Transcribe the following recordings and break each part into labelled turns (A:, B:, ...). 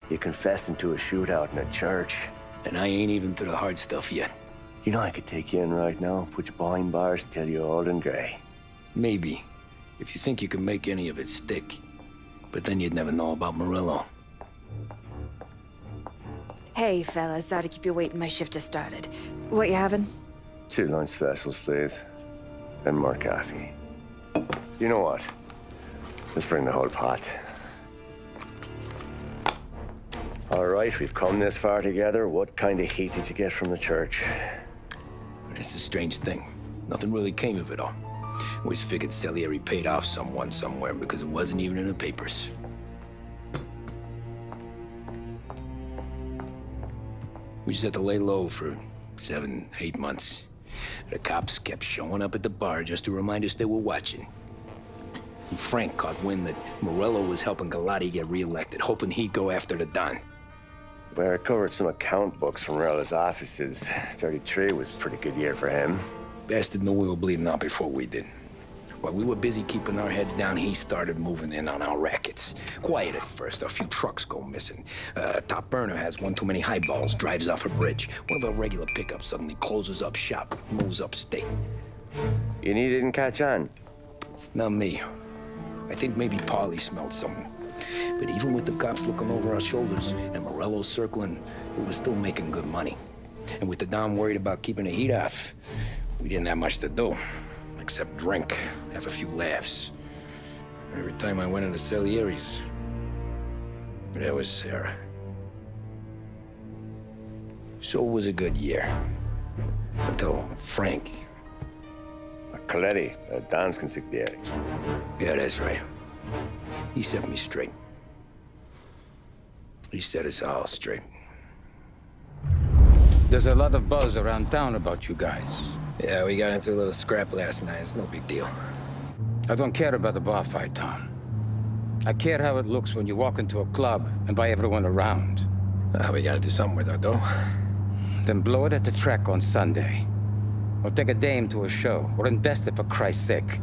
A: You confessing to a shootout in a church.
B: And I ain't even to the hard stuff yet.
A: You know I could take you in right now, put you behind bars and tell you old and grey.
B: Maybe, if you think you can make any of it stick. But then you'd never know about Murillo.
C: Hey, fellas, sorry to keep you waiting. My shift just started. What you having?
A: 2 lunch specials, please. And more coffee. You know what? Let's bring the whole pot. All right, we've come this far together. What kind of heat did you get from the church?
B: It's a strange thing. Nothing really came of it all. Always figured Salieri paid off someone somewhere because it wasn't even in the papers. We just had to lay low for 7, 8 months. The cops kept showing up at the bar just to remind us they were watching. And Frank caught wind that Murillo was helping Galati get reelected, hoping he'd go after the Don.
A: We recovered some account books from Morello's offices. 33 was a pretty good year for him.
B: Bastard knew we were bleeding out before we did. While we were busy keeping our heads down, he started moving in on our rackets. Quiet at first, a few trucks go missing. Top burner has one too many highballs, drives off a bridge. One of our regular pickups suddenly closes up shop, moves upstate.
A: You didn't catch on?
B: Not me. I think maybe Paulie smelled something. But even with the cops looking over our shoulders and Morello circling, we were still making good money. And with the Don worried about keeping the heat off, we didn't have much to do. Except drink, have a few laughs. Every time I went into Salieri's, there was Sarah. So it was a good year. Until Frank.
A: Coletti, Don's consigliere.
B: Yeah, that's right. He set me straight. He set us all straight.
D: There's a lot of buzz around town about you guys.
B: Yeah, we got into a little scrap last night. It's no big deal.
D: I don't care about the bar fight, Tom. I care how it looks when you walk into a club and by everyone around.
B: We gotta do something with our dough.
D: Then blow it at the track on Sunday. Or take a dame to a show. Or invest it, for Christ's sake.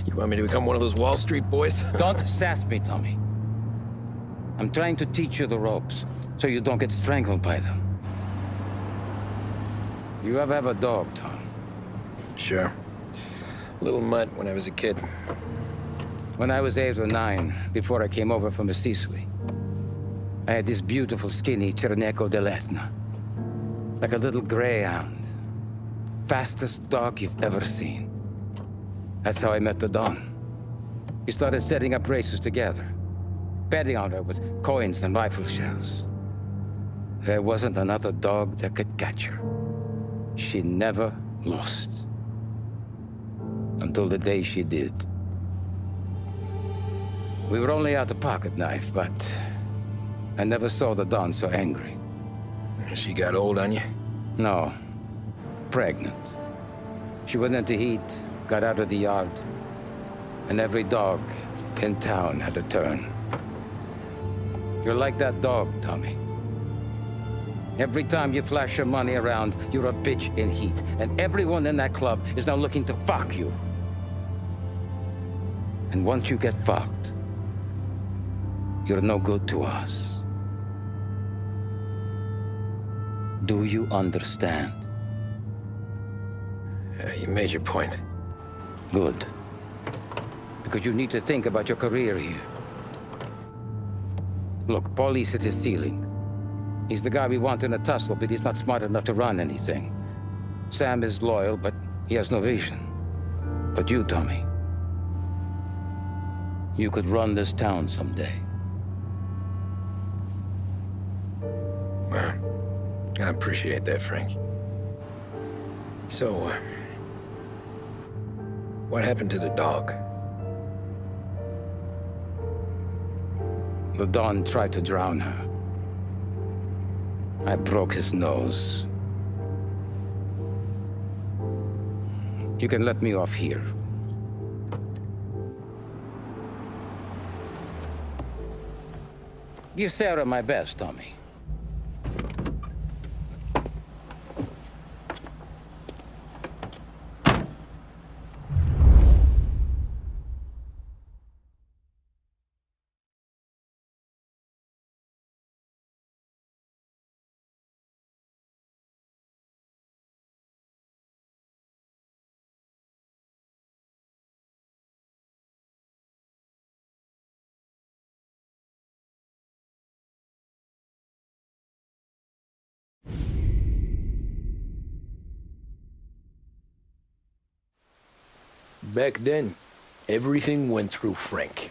B: You want me to become one of those Wall Street boys?
D: Don't sass me, Tommy. I'm trying to teach you the ropes, so you don't get strangled by them. You ever have a dog, Tom?
B: Sure. Little mutt when I was a kid.
D: When I was 8 or 9, before I came over from Sicily, I had this beautiful, skinny Cerneco dell'Etna. Like a little greyhound. Fastest dog you've ever seen. That's how I met the Don. We started setting up races together, betting on her with coins and rifle shells. There wasn't another dog that could catch her. She never lost. Until the day she did. We were only out a pocket knife, but I never saw the Don so angry.
B: She got old on you?
D: No. Pregnant. She went into heat, got out of the yard, and every dog in town had a turn. You're like that dog, Tommy. Every time you flash your money around, you're a bitch in heat, and everyone in that club is now looking to fuck you. And once you get fucked, you're no good to us. Do you understand?
B: You made your point.
D: Good. Because you need to think about your career here. Look, Paulie's hit his ceiling. He's the guy we want in a tussle, but he's not smart enough to run anything. Sam is loyal, but he has no vision. But you, Tommy, you could run this town someday.
B: Well, I appreciate that, Frank. So, what happened to the dog?
D: The Don tried to drown her. I broke his nose. You can let me off here. Give Sarah my best, Tommy.
B: Back then, everything went through Frank.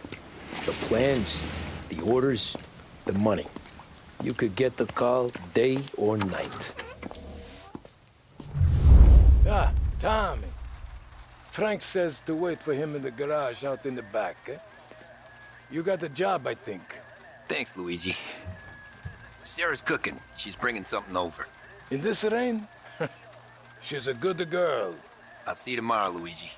B: The plans, the orders, the money. You could get the call day or night.
E: Ah, Tommy. Frank says to wait for him in the garage out in the back, eh? You got the job, I think.
F: Thanks, Luigi. Sarah's cooking. She's bringing something over.
E: In this rain? She's a good girl.
F: I'll see you tomorrow, Luigi.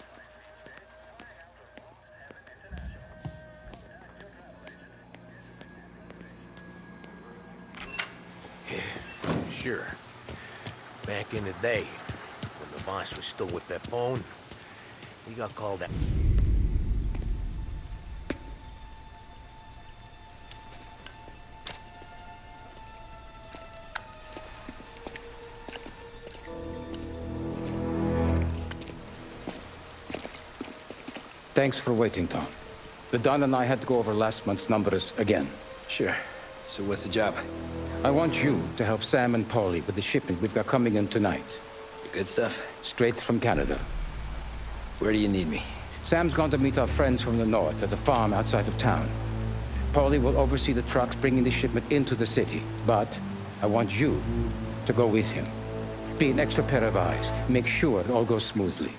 G: Sure. Back in the day, when the boss was still with that bone, he got called out.
D: Thanks for waiting, Tom. The Don and I had to go over last month's numbers again.
B: Sure. So what's the job?
D: I want you to help Sam and Paulie with the shipment we've got coming in tonight.
B: The good stuff?
D: Straight from Canada.
B: Where do you need me?
D: Sam's gone to meet our friends from the north at the farm outside of town. Paulie will oversee the trucks bringing the shipment into the city, but I want you to go with him. Be an extra pair of eyes. Make sure it all goes smoothly.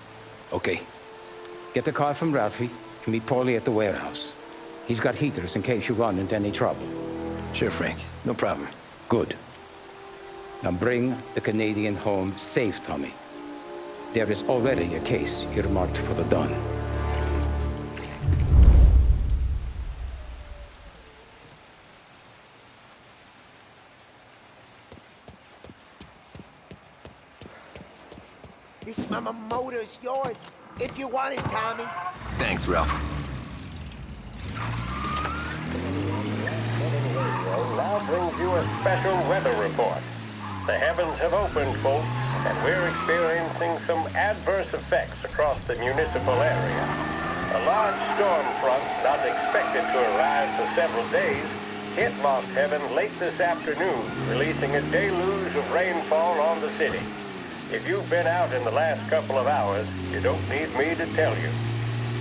B: Okay.
D: Get the car from Ralphie and meet Paulie at the warehouse. He's got heaters in case you run into any trouble.
B: Sure, Frank. No problem.
D: Good. Now bring the Canadian home safe, Tommy. There is already a case earmarked for the Don.
G: This mama motor's yours, if you want it, Tommy.
F: Thanks, Ralph.
H: Now brings you a special weather report. The heavens have opened, folks, and we're experiencing some adverse effects across the municipal area. A large storm front, not expected to arrive for several days, hit Lost Heaven late this afternoon, releasing a deluge of rainfall on the city. If you've been out in the last couple of hours, you don't need me to tell you.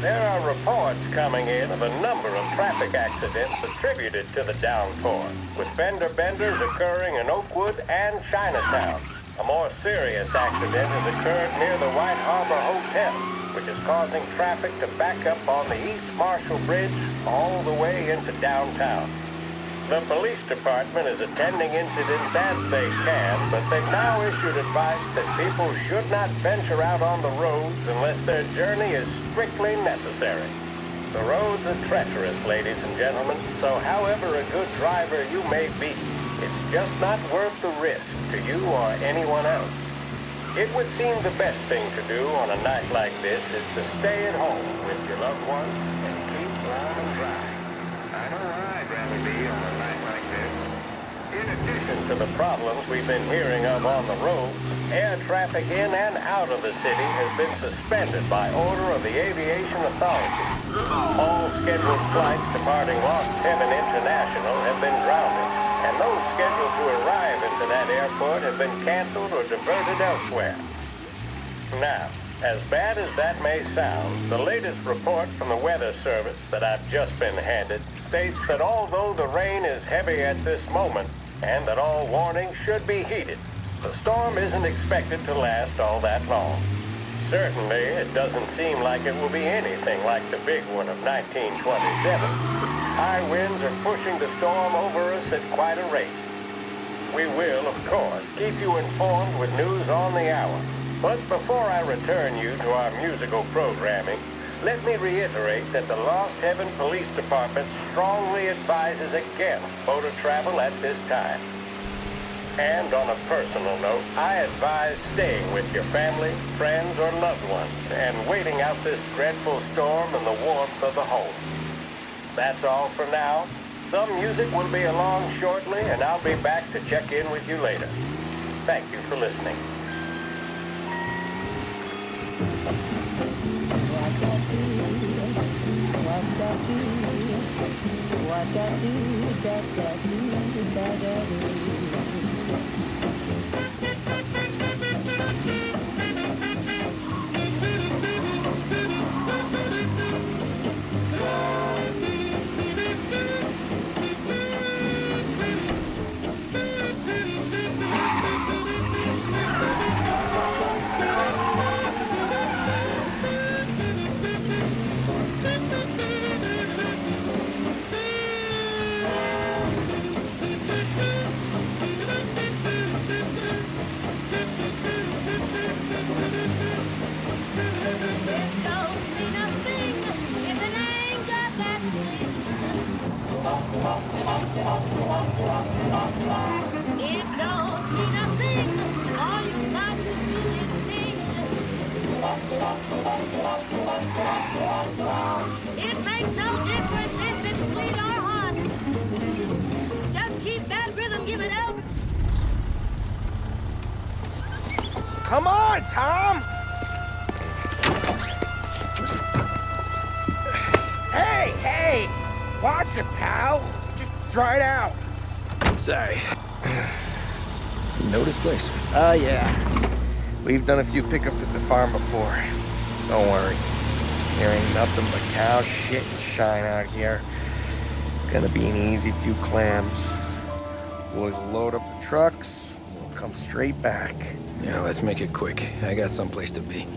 H: There are reports coming in of a number of traffic accidents attributed to the downpour, with fender benders occurring in Oakwood and Chinatown. A more serious accident has occurred near the White Harbor Hotel, which is causing traffic to back up on the East Marshall Bridge all the way into downtown. The police department is attending incidents as they can, but they've now issued advice that people should not venture out on the roads unless their journey is strictly necessary. The roads are treacherous, ladies and gentlemen, so however a good driver you may be, it's just not worth the risk to you or anyone else. It would seem the best thing to do on a night like this is to stay at home with your loved ones and keep warm and dry. I know where I'd rather be on a night like this. In addition to the problems we've been hearing of on the roads, air traffic in and out of the city has been suspended by order of the Aviation Authority. All scheduled flights departing Lost Heaven International have been grounded, and those scheduled to arrive into that airport have been canceled or diverted elsewhere. Now, as bad as that may sound, the latest report from the Weather Service that I've just been handed states that although the rain is heavy at this moment, and that all warnings should be heeded, the storm isn't expected to last all that long. Certainly, it doesn't seem like it will be anything like the big one of 1927. High winds are pushing the storm over us at quite a rate. We will, of course, keep you informed with news on the hour. But before I return you to our musical programming, let me reiterate that the Lost Heaven Police Department strongly advises against motor travel at this time. And on a personal note, I advise staying with your family, friends, or loved ones and waiting out this dreadful storm in the warmth of the home. That's all for now. Some music will be along shortly, and I'll be back to check in with you later. Thank you for listening.
G: Come on, Tom! Hey! Watch it, pal. Just dry it out.
B: Sorry. You know this place?
G: Yeah. We've done a few pickups at the farm before. Don't worry. There ain't nothing but cow shit and shine out here. It's gonna be an easy few clams. Boys will load up the trucks, and we'll come straight back.
B: Yeah, let's make it quick. I got someplace to be.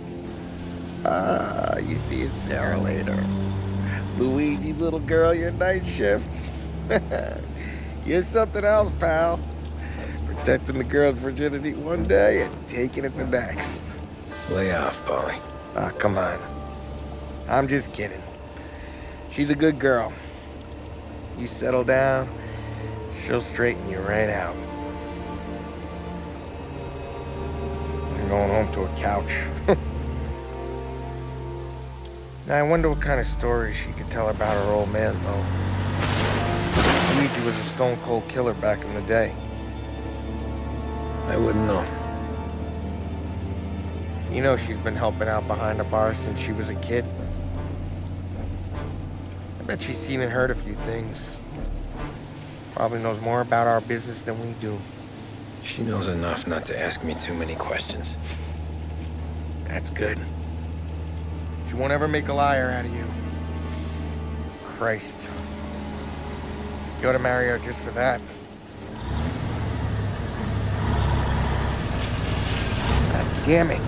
G: You see it, Sarah, later. Luigi's little girl, your night shift. You're something else, pal. Protecting the girl's virginity one day and taking it the next.
B: Lay off, Polly.
G: Ah, come on. I'm just kidding. She's a good girl. You settle down, she'll straighten you right out. I'm going home to a couch. Now, I wonder what kind of stories she could tell about her old man, though. Luigi was a stone-cold killer back in the day.
B: I wouldn't know.
G: You know she's been helping out behind the bar since she was a kid. I bet she's seen and heard a few things. Probably knows more about our business than we do.
B: She knows enough not to ask me too many questions.
G: That's good. She won't ever make a liar out of you. Christ. You ought to marry her just for that. God damn it.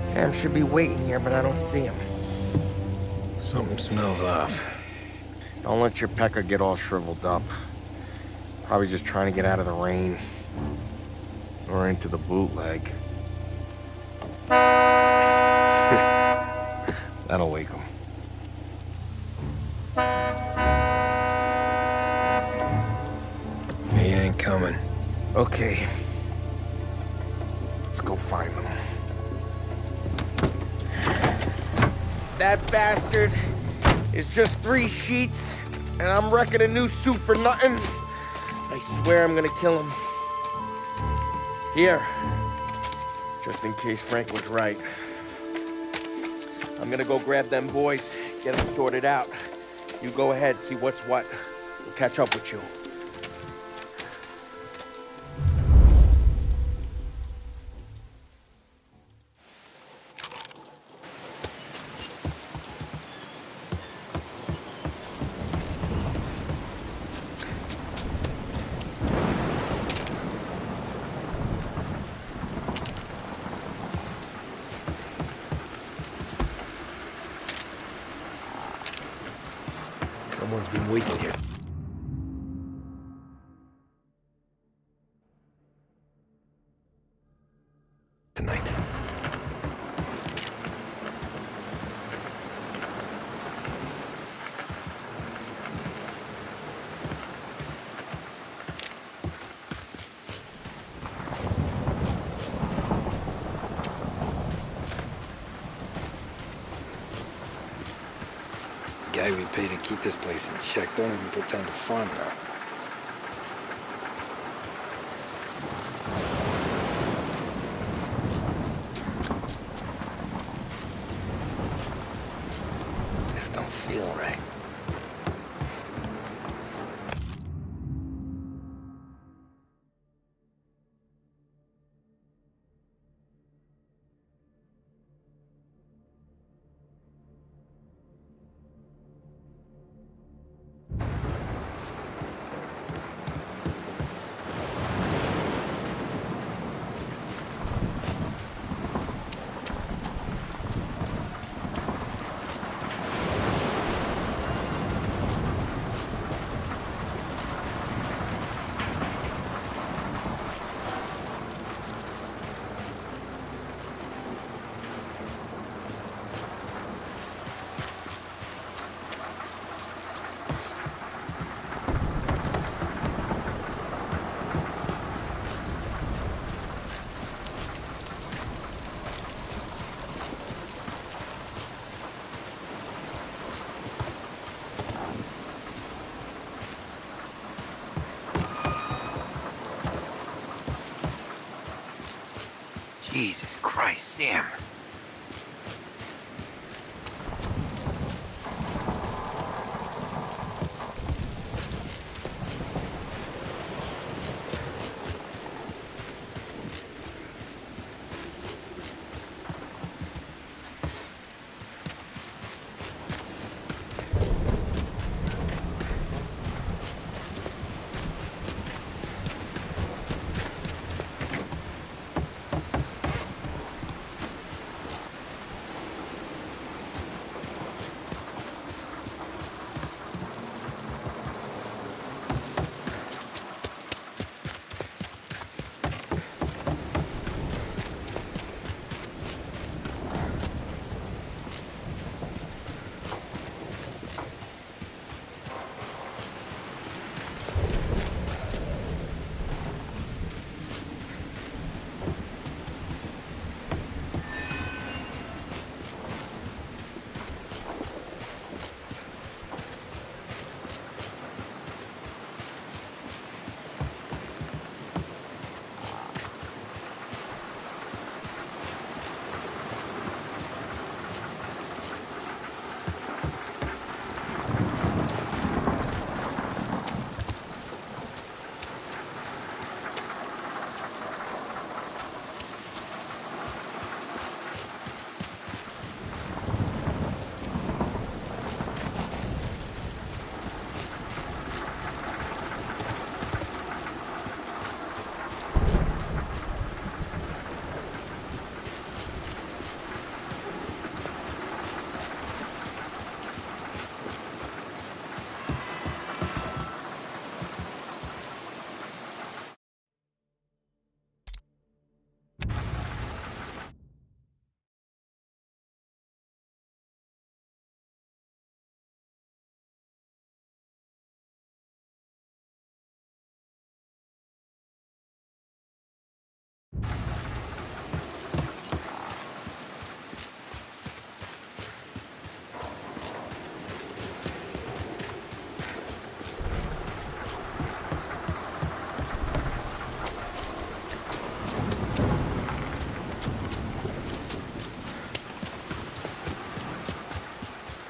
G: Sam should be waiting here, but I don't see him.
B: Something smells off.
G: Don't let your pecker get all shriveled up. Probably just trying to get out of the rain. Or into the bootleg. That'll wake him.
B: He ain't coming.
G: Okay. Let's go find him. That bastard is just 3 sheets, and I'm wrecking a new suit for nothing. I swear I'm gonna kill him. Here. Just in case Frank was right. I'm gonna go grab them boys, get them sorted out. You go ahead, see what's what. We'll catch up with you.
B: Someone's been waiting here. Tonight. Guy we pay to keep this place in check don't even pretend to farm now. This don't feel right.
F: Jesus Christ, Sam.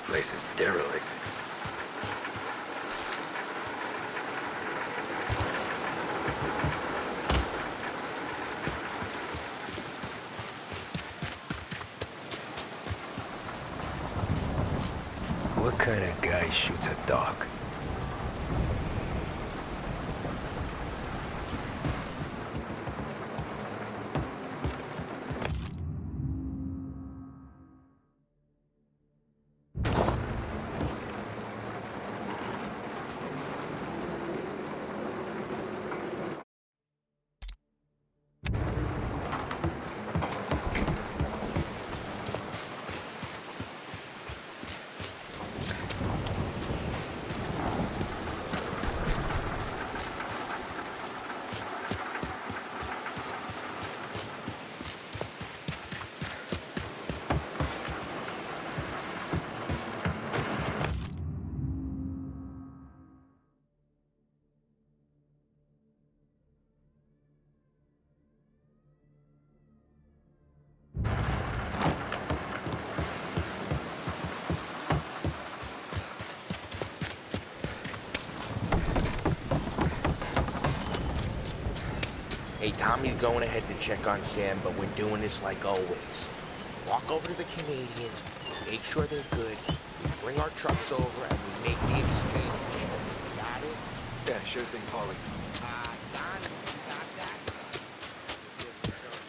B: Place is derelict. What kind of guy shoots a dog?
I: Hey, Tommy's going ahead to check on Sam, but we're doing this like always. Walk over to the Canadians, make sure they're good, we bring our trucks over, and we make the exchange. Got it?
J: Yeah, sure thing, Paulie.
I: Don, you got that? Yes, sir.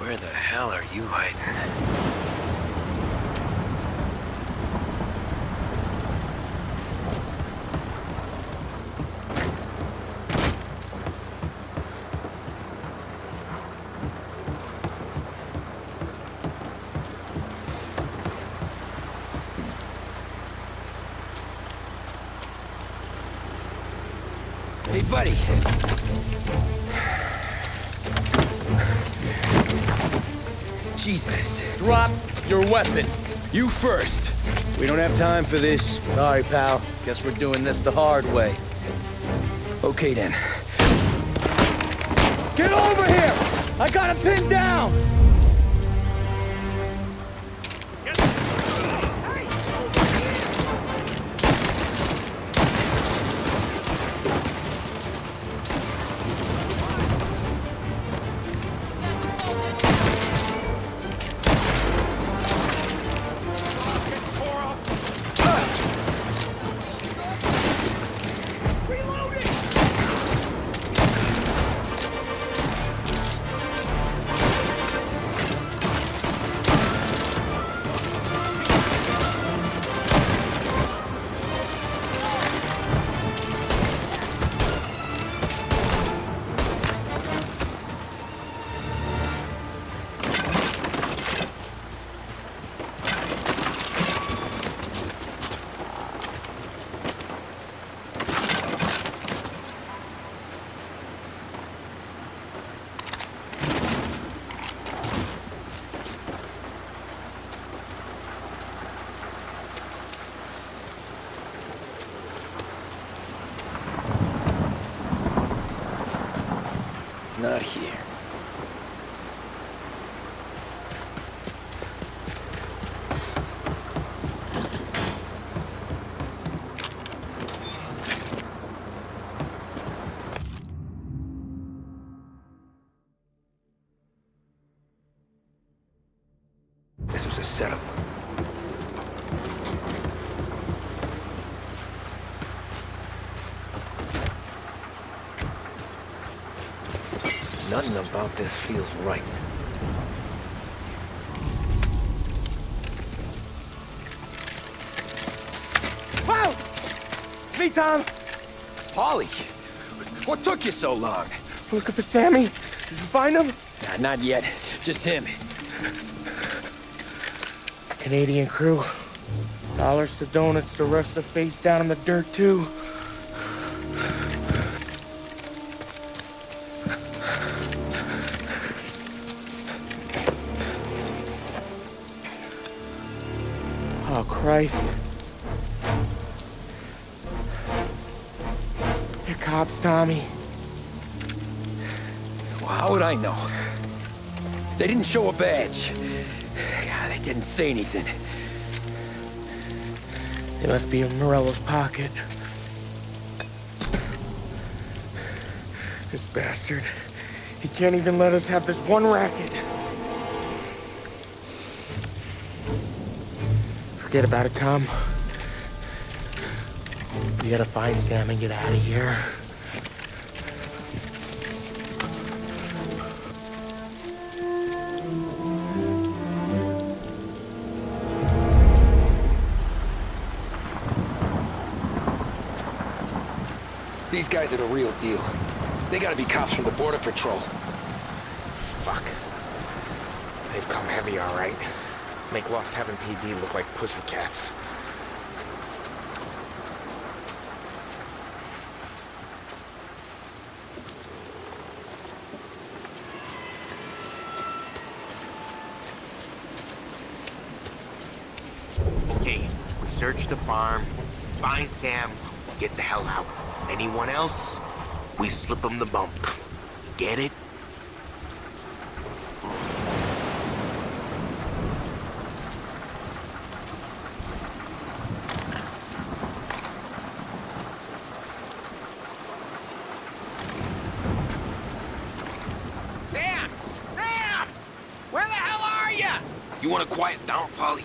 F: Where the hell are you hiding?
B: Hey, buddy. Jesus.
G: Drop your weapon.
B: You first.
J: We don't have time for this. Sorry, pal. Guess we're doing this the hard way.
B: Okay, then.
J: Get over here! I got him pinned down!
B: Not here. This was a setup. Nothing about this feels right.
G: Wow! It's me, Tom.
B: Polly, what took you so long?
G: Looking for Sammy. Did you find him?
B: Nah, not yet. Just him.
G: Canadian crew. Dollars to donuts, the rest of the face down in the dirt, too. Oh, Christ. They're cops, Tommy.
B: Well, how would I know? They didn't show a badge. God, they didn't say anything.
G: They must be in Morello's pocket. This bastard. He can't even let us have this one racket. Forget about it, Tom. We gotta find Sam and get out of here.
B: These guys are the real deal. They gotta be cops from the Border Patrol.
I: Fuck. They've come heavy, all right. Make Lost Heaven PD look like pussycats. Okay, we search the farm, find Sam, we get the hell out. Anyone else, we slip them the bump. You get it?
F: Sam! Sam! Where the hell are you? You want to quiet down, Polly?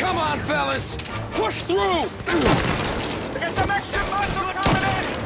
B: Come on, fellas! Push through!
H: We got some extra muscle coming in!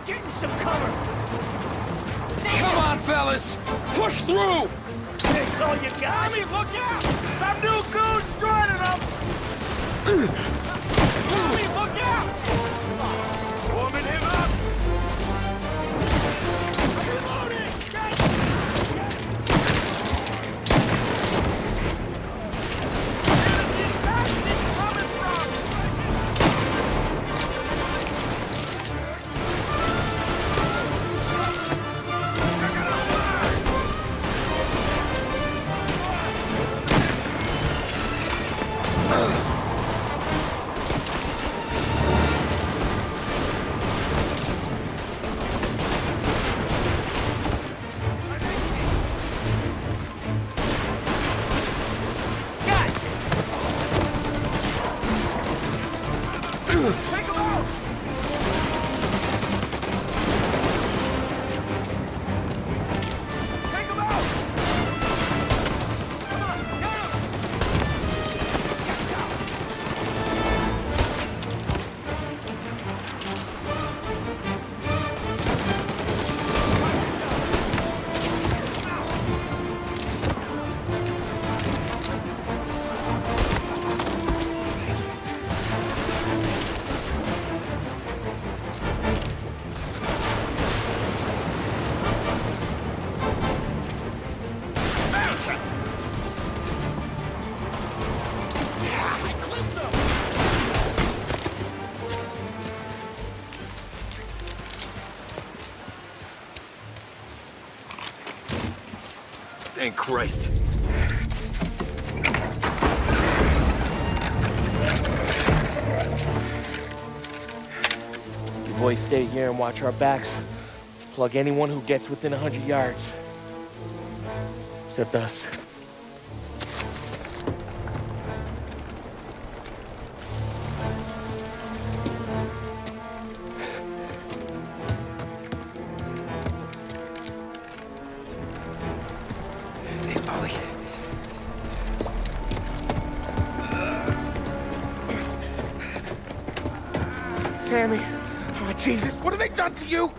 B: Getting some cover! Come on, fellas! Push through!
H: That's all you got? Tommy, look out! Some new goons joining them! Tommy, look out! Warming him up! Reloading!
F: Thank Christ.
G: You boys stay here and watch our backs. Plug anyone who gets within 100 yards. Except us.
B: Hey, Polly.
G: Sammy. Oh, Jesus, what have they done to you?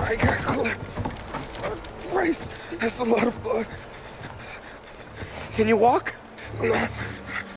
G: I got clipped. Christ, that's a lot of blood. Can you walk?